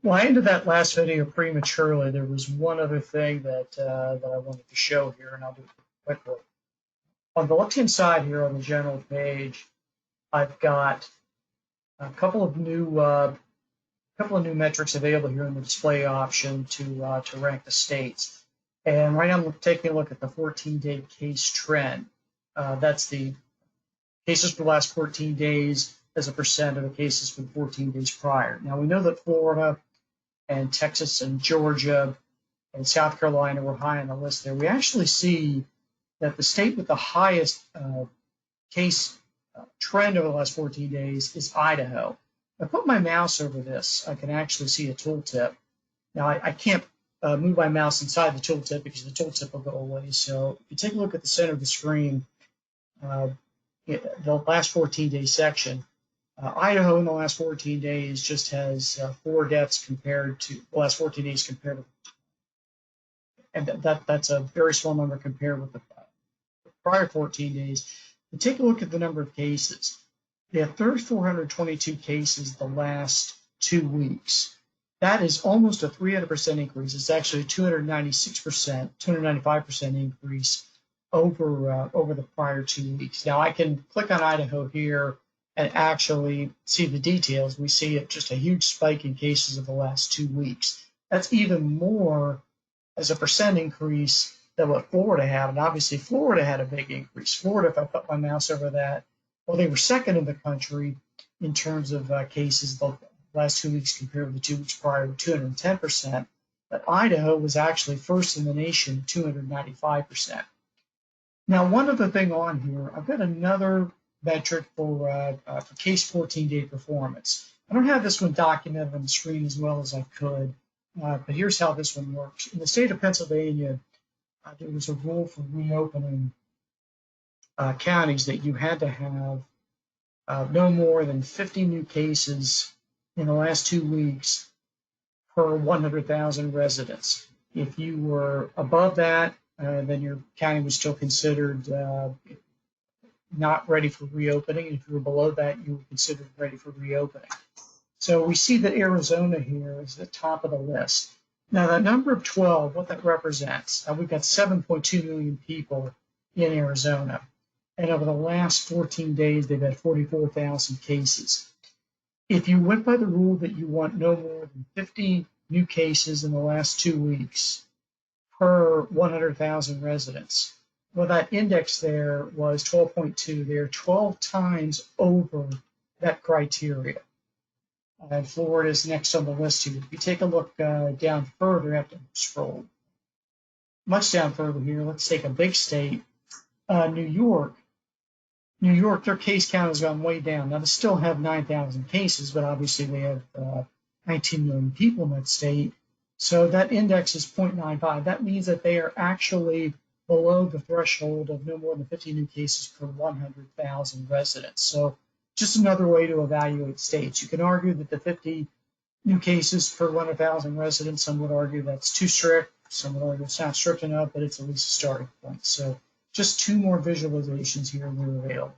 Well, I ended that last video prematurely. There was one other thing that I wanted to show here, and I'll do it quickly. On the left-hand side here on the general page, I've got a couple of new metrics available here in the display option to rank the states. And right now I'm taking a look at the 14-day case trend. That's the cases for the last 14 days as a percent of the cases for the 14 days prior. Now we know that Florida and Texas and Georgia and South Carolina were high on the list there. We actually see that the state with the highest case trend over the last 14 days is Idaho. If I put my mouse over this, I can actually see a tooltip. Now, I can't move my mouse inside the tooltip because the tooltip will go away. So if you take a look at the center of the screen, the last 14-day section, Idaho in the last 14 days just has 4 deaths compared to the last 14 days compared with, and that's a very small number compared with the prior 14 days. But take a look at the number of cases. They have 3,422 cases the last 2 weeks. That is almost a 300% increase. It's actually a 296%, 295% increase over the prior 2 weeks. Now I can click on Idaho here and actually see the details. We see just a huge spike in cases of the last 2 weeks. That's even more as a percent increase than what Florida had, and obviously Florida had a big increase. Florida, if I put my mouse over that, well, they were second in the country in terms of cases the last 2 weeks compared with the 2 weeks prior, 210%. But Idaho was actually first in the nation, 295%. Now, one other thing on here, I've got another metric for case 14-day performance. I don't have this one documented on the screen as well as I could, but here's how this one works. In the state of Pennsylvania, there was a rule for reopening counties that you had to have no more than 50 new cases in the last 2 weeks per 100,000 residents. If you were above that, then your county was still considered not ready for reopening. If you were below that, you were considered ready for reopening. So we see that Arizona here is the top of the list. Now, that number of 12, what that represents, we've got 7.2 million people in Arizona. And over the last 14 days, they've had 44,000 cases. If you went by the rule that you want no more than 50 new cases in the last 2 weeks per 100,000 residents, well, that index there was 12.2. They're 12 times over that criteria. And Florida is next on the list here. If you take a look down further, I have to scroll much down further here. Let's take a big state, New York. New York, their case count has gone way down. Now, they still have 9,000 cases, but obviously they have 19 million people in that state. So that index is 0.95. That means that they are actually below the threshold of no more than 50 new cases per 100,000 residents. So just another way to evaluate states. You can argue that the 50 new cases per 100,000 residents, some would argue that's too strict. Some would argue it's not strict enough, but it's at least a starting point. So just 2 more visualizations here and we're available.